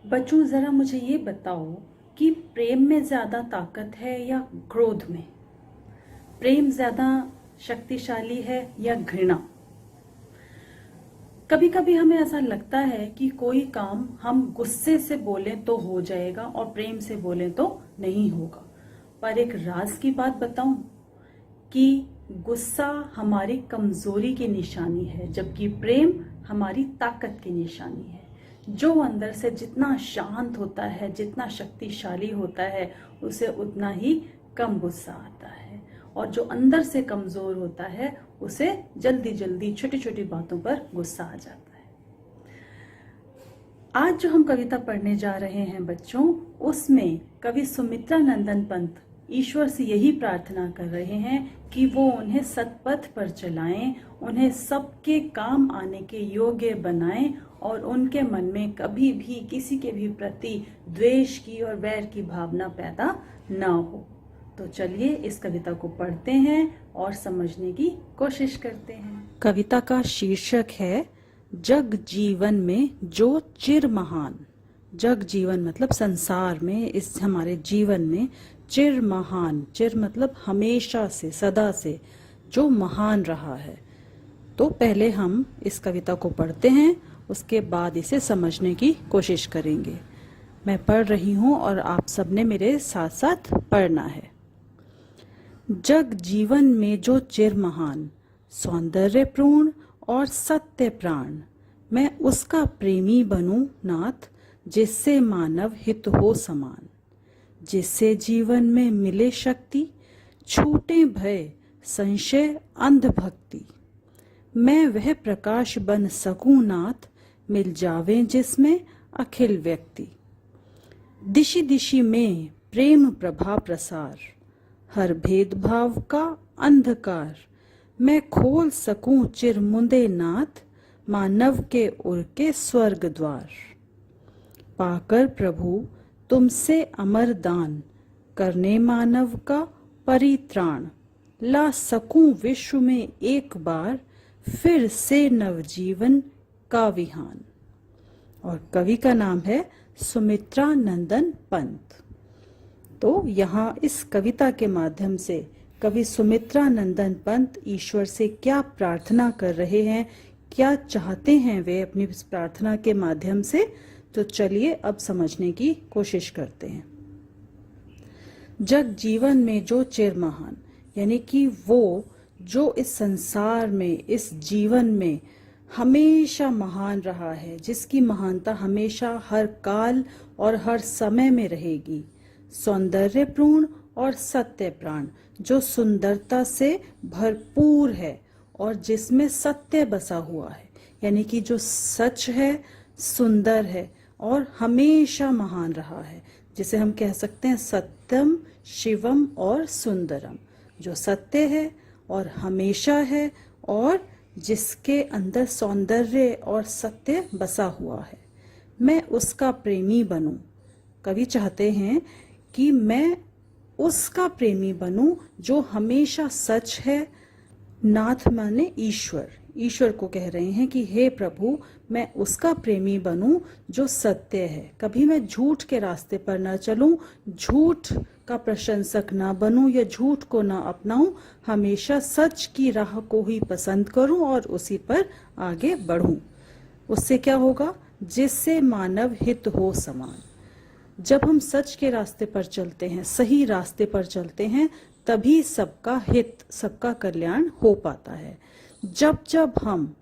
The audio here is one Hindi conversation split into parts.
बच्चों, ज़रा मुझे ये बताओ कि प्रेम में ज़्यादा ताकत है या क्रोध में? प्रेम ज़्यादा शक्तिशाली है या घृणा? कभी कभी हमें ऐसा लगता है कि कोई काम हम गुस्से से बोलें तो हो जाएगा और प्रेम से बोलें तो नहीं होगा। पर एक राज की बात बताऊं कि गुस्सा हमारी कमजोरी की निशानी है, जबकि प्रेम हमारी ताकत की निशानी है। जो अंदर से जितना शांत होता है, जितना शक्तिशाली होता है, उसे उतना ही कम गुस्सा आता है। और जो अंदर से कमजोर होता है, उसे जल्दी जल्दी छोटी छोटी बातों पर गुस्सा आ जाता है। आज जो हम कविता पढ़ने जा रहे हैं बच्चों, उसमें कवि सुमित्रा नंदन पंत ईश्वर से यही प्रार्थना कर रहे हैं कि वो उन्हें सतपथ पर चलाएं, उन्हें सबके काम आने के योग्य बनाएं और उनके मन में कभी भी किसी के भी प्रति द्वेष की और वैर की भावना पैदा ना हो। तो चलिए इस कविता को पढ़ते हैं और समझने की कोशिश करते हैं। कविता का शीर्षक है जग जीवन में जो चिर महान। जग जीवन मतलब संसार में, इस हमारे जीवन में चिर महान, चिर मतलब हमेशा से, सदा से, जो महान रहा है। तो पहले हम इस कविता को पढ़ते हैं, उसके बाद इसे समझने की कोशिश करेंगे। मैं पढ़ रही हूँ और आप सबने मेरे साथ साथ पढ़ना है। जग जीवन में जो चिर महान, सौंदर्यपूर्ण और सत्य प्राण, मैं उसका प्रेमी बनूं नाथ, जिससे मानव हित हो समान। जिससे जीवन में मिले शक्ति, छूटे भय संशय अंधभक्ति। मैं वह प्रकाश बन सकूं नाथ, मिल जावे जिसमें अखिल व्यक्ति। दिशि दिशि में प्रेम प्रभा प्रसार, हर भेदभाव का अंधकार। मैं खोल सकूं चिर मुंदे नाथ, मानव के उर के स्वर्ग द्वार। पाकर प्रभु तुमसे अमर दान, करने मानव का परित्राण। ला सकूं विश्व में एक बार, फिर से नवजीवन का विहान। और कवि का नाम है सुमित्रा नंदन पंत। तो यहाँ इस कविता के माध्यम से कवि सुमित्रा नंदन पंत ईश्वर से क्या प्रार्थना कर रहे हैं, क्या चाहते हैं वे अपनी इस प्रार्थना के माध्यम से, तो चलिए अब समझने की कोशिश करते हैं। जग जीवन में जो चिर महान, यानी कि वो जो इस संसार में, इस जीवन में हमेशा महान रहा है, जिसकी महानता हमेशा हर काल और हर समय में रहेगी। सौंदर्यपूर्ण और सत्य प्राण, जो सुंदरता से भरपूर है और जिसमें सत्य बसा हुआ है, यानी कि जो सच है, सुंदर है और हमेशा महान रहा है, जिसे हम कह सकते हैं सत्यम शिवम और सुंदरम। जो सत्य है और हमेशा है और जिसके अंदर सौंदर्य और सत्य बसा हुआ है। मैं उसका प्रेमी बनूं। कवि चाहते हैं कि मैं उसका प्रेमी बनूं जो हमेशा सच है। नाथ माने ईश्वर, ईश्वर को कह रहे हैं कि हे प्रभु, मैं उसका प्रेमी बनूं जो सत्य है। कभी मैं झूठ के रास्ते पर ना चलूं, झूठ का प्रशंसक ना बनूं या झूठ को ना अपनाऊं, हमेशा सच की राह को ही पसंद करूं और उसी पर आगे बढ़ूं। उससे क्या होगा? जिससे मानव हित हो समान। जब हम सच के रास्ते पर चलते हैं, सही रास्ते पर चलते हैं, तभी सबका हित, सबका कल्याण हो पाता है। जब जब हम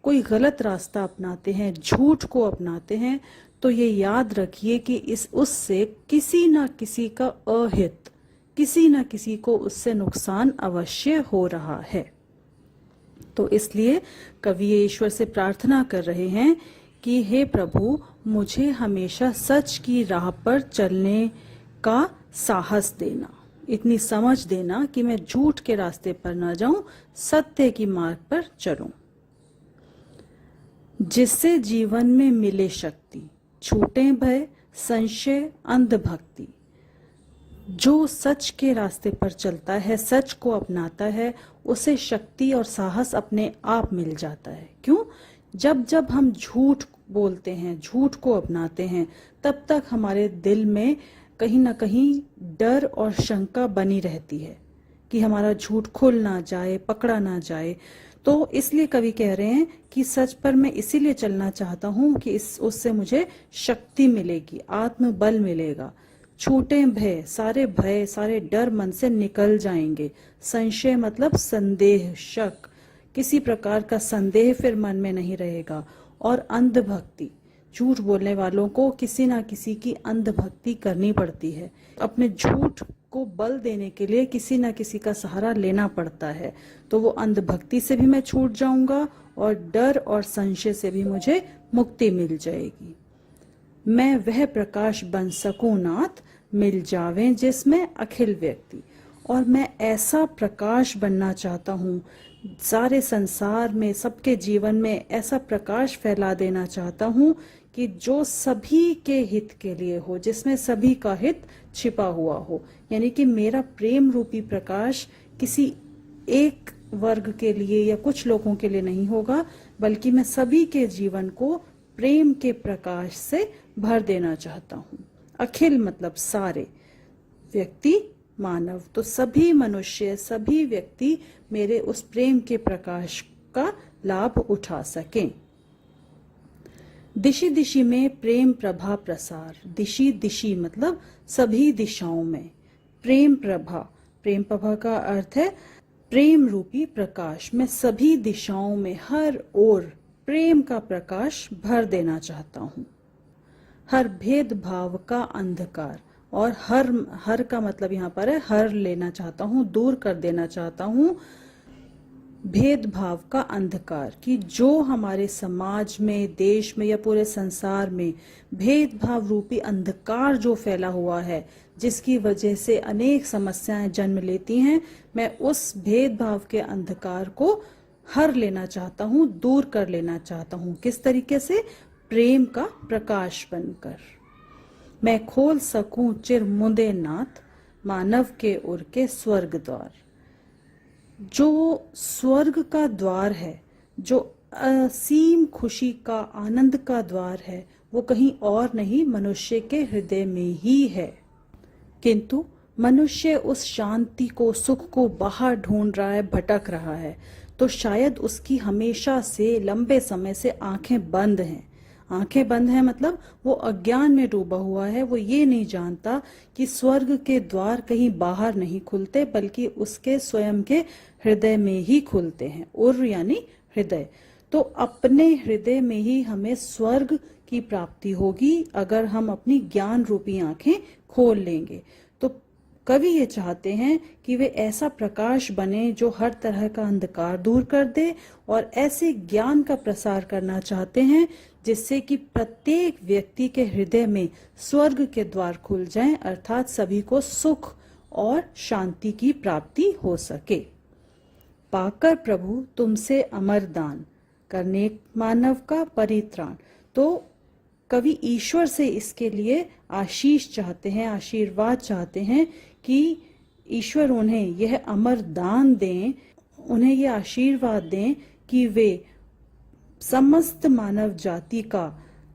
कोई गलत रास्ता अपनाते हैं, झूठ को अपनाते हैं, तो ये याद रखिए कि उससे किसी ना किसी का अहित, किसी ना किसी को उससे नुकसान अवश्य हो रहा है। तो इसलिए कवि ईश्वर से प्रार्थना कर रहे हैं कि हे प्रभु, मुझे हमेशा सच की राह पर चलने का साहस देना, इतनी समझ देना कि मैं झूठ के रास्ते पर न जाऊं, सत्य की मार्ग पर चलूं। जिससे जीवन में मिले शक्ति, छूटे भय संशय अंधभक्ति। जो सच के रास्ते पर चलता है, सच को अपनाता है, उसे शक्ति और साहस अपने आप मिल जाता है। क्यों? जब जब हम झूठ बोलते हैं, झूठ को अपनाते हैं, तब तक हमारे दिल में कहीं ना कहीं डर और शंका बनी रहती है कि हमारा झूठ खुल ना जाए, पकड़ा ना जाए। तो इसलिए कवि कह रहे हैं कि सच पर मैं इसीलिए चलना चाहता हूं कि उससे मुझे शक्ति मिलेगी, आत्मबल मिलेगा। छूटे भय, सारे डर मन से निकल जाएंगे। संशय मतलब संदेह, शक, किसी प्रकार का संदेह फिर मन में नहीं रहेगा। और अंधभक्ति, झूठ बोलने वालों को किसी ना किसी की अंधभक्ति करनी पड़ती है। अपने झूठ को बल देने के लिए किसी ना किसी का सहारा लेना पड़ता है। तो वो अंधभक्ति से भी मैं छूट जाऊंगा और डर और संशय से भी मुझे मुक्ति मिल जाएगी। मैं वह प्रकाश बन सकूं नाथ, मिल जावे जिसमें अखिल व्यक्ति। और मैं ऐसा प्रकाश बनना चाहता हूँ, सारे संसार में, सबके जीवन में ऐसा प्रकाश फैला देना चाहता हूँ कि जो सभी के हित के लिए हो, जिसमें सभी का हित छिपा हुआ हो। यानी कि मेरा प्रेम रूपी प्रकाश किसी एक वर्ग के लिए या कुछ लोगों के लिए नहीं होगा, बल्कि मैं सभी के जीवन को प्रेम के प्रकाश से भर देना चाहता हूँ। अखिल मतलब सारे, व्यक्ति मानव, तो सभी मनुष्य, सभी व्यक्ति मेरे उस प्रेम के प्रकाश का लाभ उठा सकें। दिशि दिशि में प्रेम प्रभा प्रसार। दिशि दिशि मतलब सभी दिशाओं में। प्रेम प्रभा का अर्थ है प्रेम रूपी प्रकाश। मैं सभी दिशाओं में, हर ओर प्रेम का प्रकाश भर देना चाहता हूँ। हर भेदभाव का अंधकार, और हर का मतलब यहाँ पर है हर लेना चाहता हूँ, दूर कर देना चाहता हूँ भेदभाव का अंधकार। कि जो हमारे समाज में, देश में या पूरे संसार में भेदभाव रूपी अंधकार जो फैला हुआ है, जिसकी वजह से अनेक समस्याएं जन्म लेती हैं, मैं उस भेदभाव के अंधकार को हर लेना चाहता हूँ, दूर कर लेना चाहता हूँ। किस तरीके से? प्रेम का प्रकाश बनकर। मैं खोल सकूं चिर मुंदे नाथ, मानव के उर के स्वर्ग द्वार। जो स्वर्ग का द्वार है, जो असीम खुशी का, आनंद का द्वार है, वो कहीं और नहीं, मनुष्य के हृदय में ही है। किंतु मनुष्य उस शांति को, सुख को बाहर ढूंढ रहा है, भटक रहा है। तो शायद उसकी हमेशा से, लंबे समय से आंखें बंद हैं। आंखें बंद हैं मतलब वो अज्ञान में डूबा हुआ है। वो ये नहीं जानता कि स्वर्ग के द्वार कहीं बाहर नहीं खुलते, बल्कि उसके स्वयं के हृदय में ही खुलते हैं। उर यानी हृदय। तो अपने हृदय में ही हमें स्वर्ग की प्राप्ति होगी अगर हम अपनी ज्ञान रूपी आंखें खोल लेंगे। तो कवि ये चाहते हैं कि वे ऐसा प्रकाश बने जो हर तरह का अंधकार दूर कर दे, और ऐसे ज्ञान का प्रसार करना चाहते हैं जिससे कि प्रत्येक व्यक्ति के हृदय में स्वर्ग के द्वार खुल जाएं, अर्थात सभी को सुख और शांति की प्राप्ति हो सके। पाकर प्रभु तुमसे अमर दान, करने मानव का परित्राण। तो कवि ईश्वर से इसके लिए आशीष चाहते हैं, आशीर्वाद चाहते हैं कि ईश्वर उन्हें यह अमर दान दें, उन्हें यह आशीर्वाद दें कि वे समस्त मानव जाति का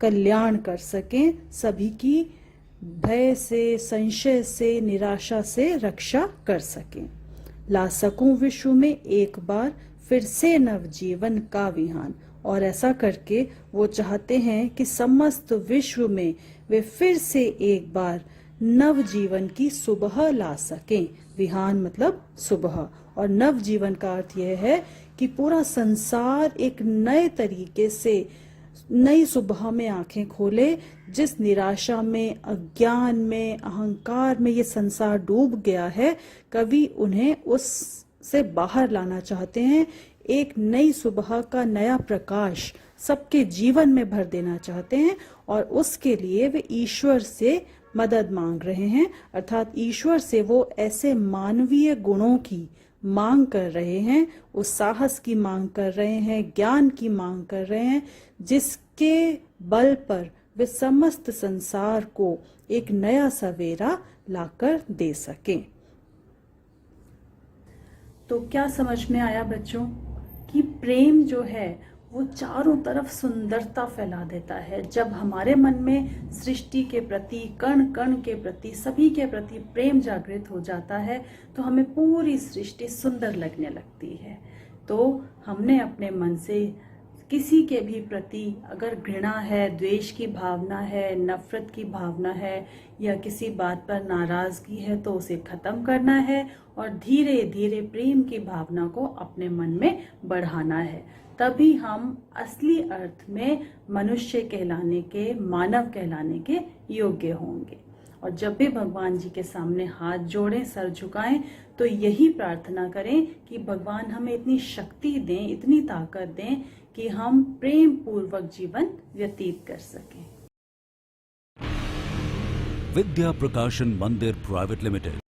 कल्याण कर सकें, सभी की भय से, संशय से, निराशा से रक्षा कर सकें। ला सकूं विश्व में एक बार फिर से नव जीवन का विहान। और ऐसा करके वो चाहते हैं कि समस्त विश्व में वे फिर से एक बार नव जीवन की सुबह ला सकें। विहान मतलब सुबह, और नव जीवन का अर्थ यह है कि पूरा संसार एक नए तरीके से नई सुबह में आंखें खोले। जिस निराशा में, अज्ञान में, अहंकार में ये संसार डूब गया है, कवि उन्हें उससे बाहर लाना चाहते हैं। एक नई सुबह का नया प्रकाश सबके जीवन में भर देना चाहते हैं, और उसके लिए वे ईश्वर से मदद मांग रहे हैं। अर्थात ईश्वर से वो ऐसे मानवीय गुणों की मांग कर रहे हैं, उस साहस की मांग कर रहे हैं, ज्ञान की मांग कर रहे हैं, जिसके बल पर वे समस्त संसार को एक नया सवेरा लाकर दे सकें। तो क्या समझ में आया बच्चों कि प्रेम जो है वो चारों तरफ सुंदरता फैला देता है। जब हमारे मन में सृष्टि के प्रति, कण कण के प्रति, सभी के प्रति प्रेम जागृत हो जाता है तो हमें पूरी सृष्टि सुंदर लगने लगती है। तो हमने अपने मन से किसी के भी प्रति अगर घृणा है, द्वेष की भावना है, नफरत की भावना है या किसी बात पर नाराजगी है तो उसे खत्म करना है और धीरे धीरे प्रेम की भावना को अपने मन में बढ़ाना है। तभी हम असली अर्थ में मनुष्य कहलाने के, मानव कहलाने के योग्य होंगे। और जब भी भगवान जी के सामने हाथ जोड़ें, सर झुकाएं, तो यही प्रार्थना करें कि भगवान हमें इतनी शक्ति दें, इतनी ताकत दें कि हम प्रेम पूर्वक जीवन व्यतीत कर सकें। विद्या प्रकाशन मंदिर प्राइवेट लिमिटेड।